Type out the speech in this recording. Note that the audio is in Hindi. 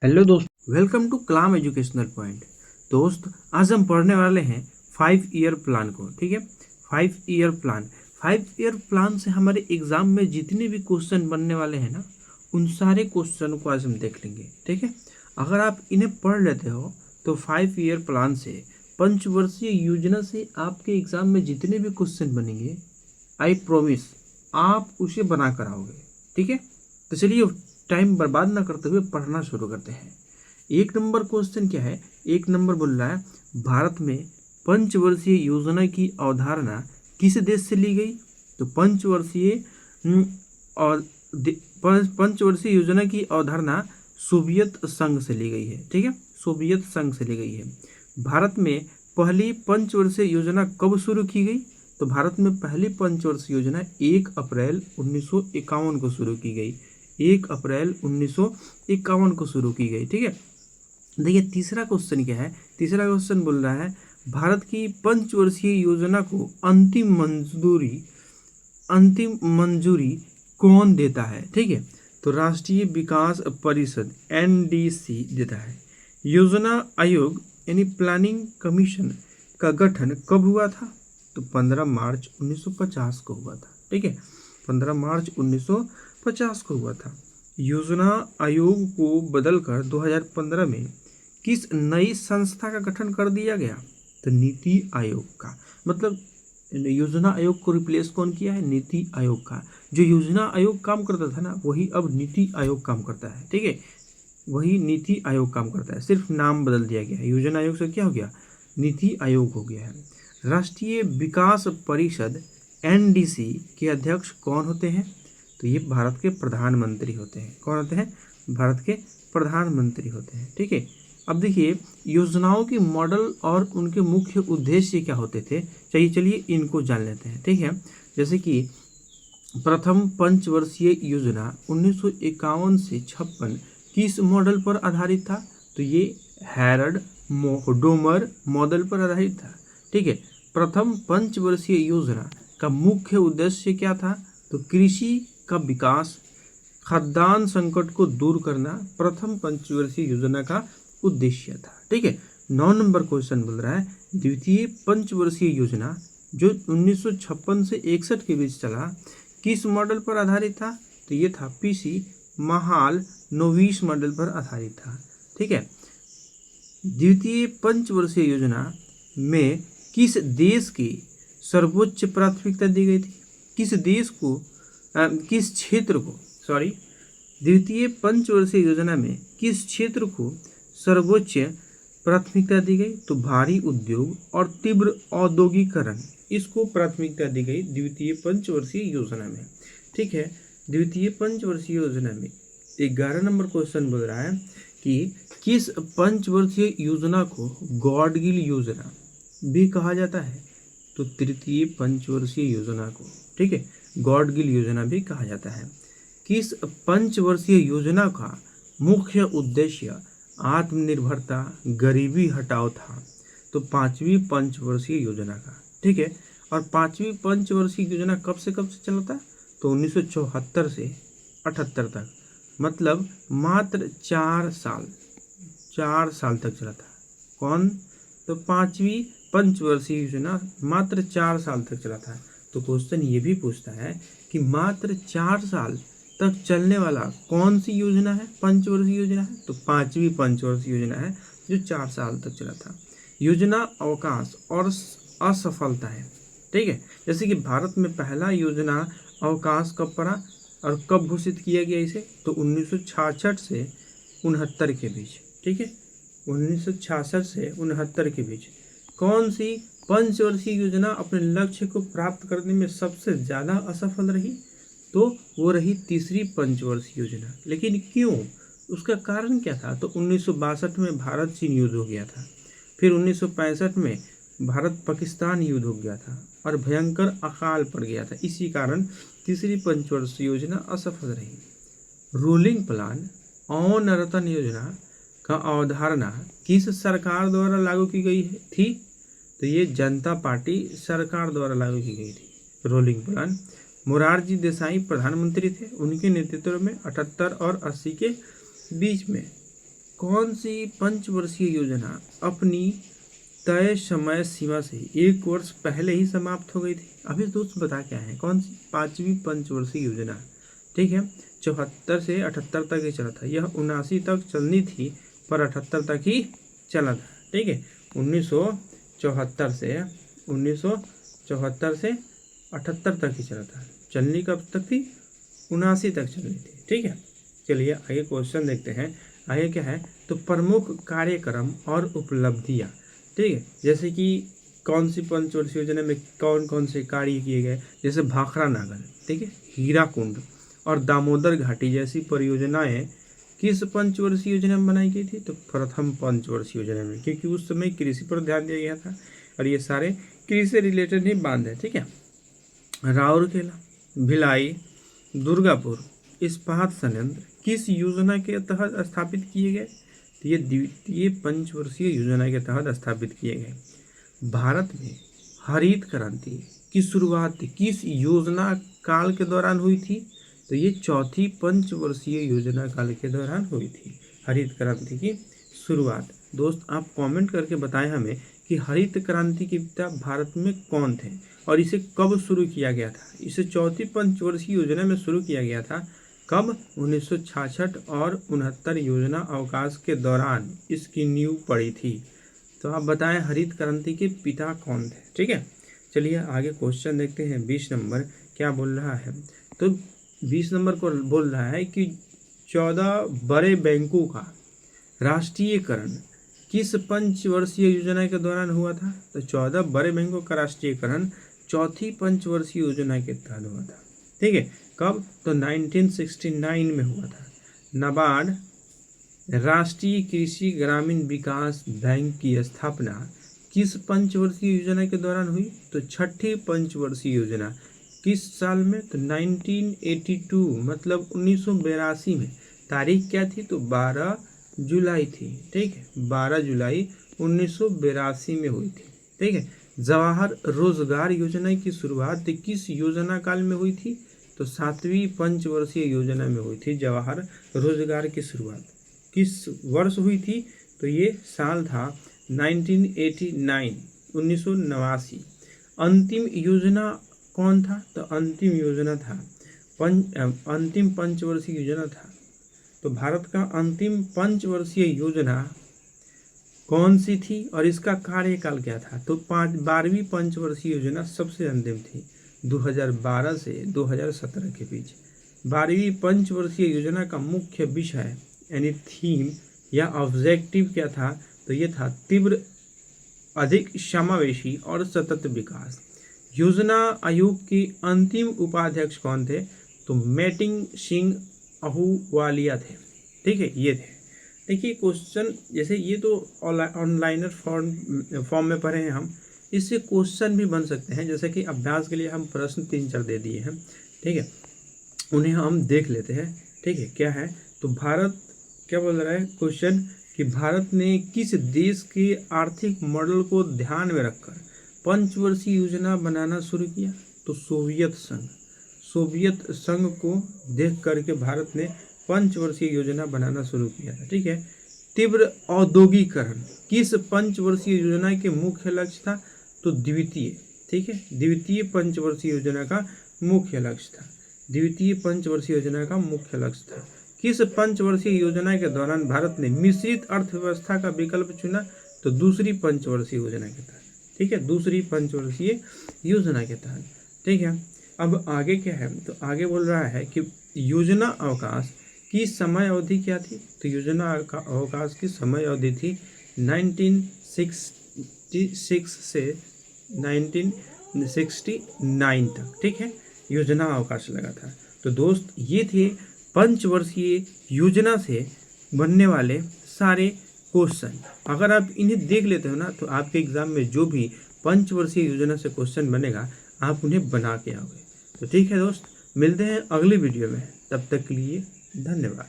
हेलो दोस्त, welcome to Kalam educational point. दोस्त, आज हम पढ़ने वाले हैं 5 ईयर प्लान को। ठीक है, 5 ईयर प्लान से हमारे एग्जाम में जितने भी क्वेश्चन बनने वाले हैं ना, उन सारे क्वेश्चन को आज हम देख लेंगे। ठीक है, अगर आप इन्हें पढ़ लेते हो तो 5 ईयर प्लान से, पंचवर्षीय योजना से आपके एग्जाम में जितने भी क्वेश्चन बनेंगे, आई प्रोमिस आप उसे बना कर आओगे। ठीक है, तो चलिए टाइम बर्बाद ना करते हुए पढ़ना शुरू करते हैं। एक नंबर क्वेश्चन क्या है? एक नंबर बोल रहा है, भारत में पंचवर्षीय योजना की अवधारणा किस देश से ली गई? तो और पंचवर्षीय योजना की अवधारणा सोवियत संघ से ली गई है। ठीक है, सोवियत संघ से ली गई है। भारत में पहली पंचवर्षीय योजना कब शुरू की गई? तो भारत में पहली पंचवर्षीय योजना 1 अप्रैल 1951 को शुरू की गई। 1 अप्रैल 1951 को शुरू की गई। ठीक है, देखिए तीसरा क्वेश्चन क्या है? तीसरा क्वेश्चन बोल रहा है, भारत की पंचवर्षीय योजना को अंतिम मंजूरी कौन देता है? ठीक है, तो राष्ट्रीय विकास परिषद NDC देता है। योजना आयोग यानी प्लानिंग कमीशन का गठन कब हुआ था? तो 15 मार्च 1950 को हुआ था। ठीक है, 15 मार्च 1950 को हुआ था। योजना आयोग को बदलकर 2015 में किस नई संस्था का गठन कर दिया गया? तो नीति आयोग का। मतलब योजना आयोग को रिप्लेस कौन किया है? नीति आयोग का। जो योजना आयोग काम करता था ना, वही अब नीति आयोग काम करता है। ठीक है, वही नीति आयोग काम करता है, सिर्फ नाम बदल दिया गया है। योजना आयोग से क्या हो गया? नीति आयोग हो गया है। राष्ट्रीय विकास परिषद NDC के अध्यक्ष कौन होते हैं? तो ये भारत के प्रधानमंत्री होते हैं। कौन होते हैं? भारत के प्रधानमंत्री होते हैं। ठीक है, अब देखिए योजनाओं के मॉडल और उनके मुख्य उद्देश्य क्या होते थे। चलिए इनको जान लेते हैं। ठीक है, जैसे कि प्रथम पंचवर्षीय योजना 1951 से 56 किस मॉडल पर आधारित था? तो ये हैरड डोमर मॉडल पर आधारित था। ठीक है, प्रथम पंचवर्षीय योजना का मुख्य उद्देश्य क्या था? तो कृषि का विकास, खाद्यान्न संकट को दूर करना प्रथम पंचवर्षीय योजना का उद्देश्य था। ठीक है, 9 नंबर क्वेश्चन बोल रहा है, द्वितीय पंचवर्षीय योजना जो 1956 से 61 के बीच चला, किस मॉडल पर आधारित था? तो ये था PC महाल नोविस मॉडल पर आधारित था। ठीक है, द्वितीय पंचवर्षीय योजना में किस देश की सर्वोच्च प्राथमिकता दी गई थी? किस देश को किस क्षेत्र को द्वितीय पंचवर्षीय योजना में किस क्षेत्र को सर्वोच्च प्राथमिकता दी गई? तो भारी उद्योग और तीव्र औद्योगिकरण, इसको प्राथमिकता दी गई द्वितीय पंचवर्षीय योजना में। ठीक है, द्वितीय पंचवर्षीय योजना में 11 नंबर क्वेश्चन बोल रहा है कि किस पंचवर्षीय योजना को गॉडगिल योजना भी कहा जाता है? तो तृतीय पंचवर्षीय योजना को, ठीक है, गॉडगिल योजना भी कहा जाता है। किस पंचवर्षीय योजना का मुख्य उद्देश्य आत्मनिर्भरता, गरीबी हटाओ था? तो 5वीं पंचवर्षीय योजना का। ठीक है, और 5वीं पंचवर्षीय योजना कब से चला था? तो 1974 से 78 तक, मतलब मात्र 4 साल तक चला था। कौन? तो 5वीं पंचवर्षीय योजना मात्र 4 साल तक चला था। तो क्वेश्चन ये भी पूछता है कि मात्र 4 साल तक चलने वाला कौन सी योजना है? पंचवर्षीय योजना है। तो 5वीं पंचवर्षीय योजना है जो 4 साल तक चला था। योजना अवकाश और असफलता है। ठीक है, जैसे कि भारत में पहला योजना अवकाश कब पड़ा और कब घोषित किया गया इसे? तो 1966 से 69 के बीच। ठीक है, 1966 से 69 के बीच कौन सी पंचवर्षीय योजना अपने लक्ष्य को प्राप्त करने में सबसे ज़्यादा असफल रही? तो वो रही तीसरी पंचवर्षीय योजना। लेकिन क्यों? उसका कारण क्या था? तो 1962 में भारत चीन युद्ध हो गया था। फिर 1965 में भारत पाकिस्तान युद्ध हो गया था और भयंकर अकाल पड़ गया था। इसी कारण तीसरी पंचवर्षीय योजना असफल रही। रूलिंग प्लान अवनर्तन योजना का अवधारणा किस सरकार द्वारा लागू की गई थी? तो ये जनता पार्टी सरकार द्वारा लागू की गई थी रोलिंग प्लान। मोरारजी देसाई प्रधानमंत्री थे, उनके नेतृत्व में 78 और 80 के बीच में कौन सी पंचवर्षीय योजना अपनी तय समय सीमा से 1 वर्ष पहले ही समाप्त हो गई थी? अभी दोस्त बता क्या है, कौन सी 5वीं पंचवर्षीय योजना, ठीक है, 74 से 78 तक ही चला था। यह 79 तक चलनी थी पर 78 तक ही चला था, ठीक है। 1974 से 78 तक ही चला था। चलनी कब तक थी? 79 तक चलनी थी, ठीक है। चलिए आगे क्वेश्चन देखते हैं। आगे क्या है, तो प्रमुख कार्यक्रम और उपलब्धियाँ, ठीक है, जैसे कि कौन सी पंचवर्षीय योजना में कौन कौन से कार्य किए गए, जैसे भाखड़ा नागल, ठीक है, हीराकुंड और दामोदर घाटी जैसी परियोजनाएं किस पंचवर्षीय योजना में बनाई गई थी? तो प्रथम पंचवर्षीय योजना में, क्योंकि उस समय कृषि पर ध्यान दिया गया था और ये सारे कृषि से रिलेटेड ही बांध है, ठीक है। राउरकेला, भिलाई, दुर्गापुर इस्पात संयंत्र किस योजना के तहत स्थापित किए गए? तो ये द्वितीय पंचवर्षीय योजना के तहत स्थापित किए गए। भारत में हरित क्रांति की शुरुआत किस योजना काल के दौरान हुई थी? तो ये चौथी पंचवर्षीय योजना काल के दौरान हुई थी हरित क्रांति की शुरुआत। दोस्त आप कमेंट करके बताएं हमें कि हरित क्रांति के पिता भारत में कौन थे और इसे कब शुरू किया गया था? इसे चौथी पंचवर्षीय योजना में शुरू किया गया था। कब? 1966 और 69 योजना अवकाश के दौरान इसकी नींव पड़ी थी। तो आप बताएं हरित क्रांति के पिता कौन थे, ठीक है। चलिए आगे क्वेश्चन देखते हैं। 20 नंबर क्या बोल रहा है? तो 20 नंबर को बोल रहा है कि 14 बड़े बैंकों का राष्ट्रीयकरण किस पंचवर्षीय योजना के दौरान हुआ था? तो 14 बड़े बैंकों का राष्ट्रीयकरण चौथी पंचवर्षीय योजना के तहत हुआ था, ठीक है। कब? तो 1969 में हुआ था। नाबार्ड राष्ट्रीय कृषि ग्रामीण विकास बैंक की स्थापना किस पंचवर्षीय योजना के दौरान हुई? तो छठी पंचवर्षीय योजना। किस साल में? तो 1982 मतलब 1982 में। तारीख क्या थी? तो 12 जुलाई थी, ठीक है, 12 जुलाई 1982 में हुई थी, ठीक है। जवाहर रोजगार योजना की शुरुआत किस योजना काल में हुई थी? तो 7वीं पंचवर्षीय योजना में हुई थी। जवाहर रोजगार की शुरुआत किस वर्ष हुई थी? तो ये साल था 1989 1989। अंतिम योजना कौन था? तो अंतिम योजना था अंतिम पंचवर्षीय योजना था। तो भारत का अंतिम पंचवर्षीय योजना कौन सी थी और इसका कार्यकाल क्या था? तो 12वीं पंचवर्षीय योजना सबसे अंतिम थी 2012 से 2017 के बीच। 12वीं पंचवर्षीय योजना का मुख्य विषय यानी थीम या ऑब्जेक्टिव क्या था? तो ये था तीव्र, अधिक समावेशी और सतत विकास। योजना आयोग के अंतिम उपाध्यक्ष कौन थे? तो मेटिंग सिंह अहूवालिया थे, ठीक है, ये थे। देखिए क्वेश्चन जैसे ये तो ऑनलाइनर फॉर्म में पढ़े हैं हम, इससे क्वेश्चन भी बन सकते हैं। जैसे कि अभ्यास के लिए हम प्रश्न 3-4 दे दिए हैं, ठीक है, उन्हें हम देख लेते हैं, ठीक है। क्या है? तो भारत क्या बोल रहा है क्वेश्चन कि भारत ने किस देश के आर्थिक मॉडल को ध्यान में रखकर पंचवर्षीय योजना बनाना शुरू किया? तो सोवियत संघ को देख करके भारत ने पंचवर्षीय योजना बनाना शुरू किया था, ठीक है। तीव्र औद्योगिकरण किस पंचवर्षीय योजना के मुख्य लक्ष्य था? तो द्वितीय, ठीक है, द्वितीय पंचवर्षीय योजना का मुख्य लक्ष्य था। द्वितीय पंचवर्षीय योजना का मुख्य लक्ष्य था। किस पंचवर्षीय योजना के दौरान भारत ने मिश्रित अर्थव्यवस्था का विकल्प चुना? तो दूसरी पंचवर्षीय योजना के तहत, ठीक है, दूसरी पंचवर्षीय योजना के तहत, ठीक है। अब आगे क्या है? तो आगे बोल रहा है कि योजना अवकाश की समय अवधि क्या थी? तो योजना अवकाश की समय अवधि थी 1966 से 1969 तक, ठीक है, योजना अवकाश लगा था। तो दोस्त ये थे पंचवर्षीय योजना से बनने वाले सारे क्वेश्चन। अगर आप इन्हें देख लेते हो ना तो आपके एग्जाम में जो भी पंचवर्षीय योजना से क्वेश्चन बनेगा आप उन्हें बना के आओगे। तो ठीक है दोस्त, मिलते हैं अगली वीडियो में, तब तक के लिए धन्यवाद।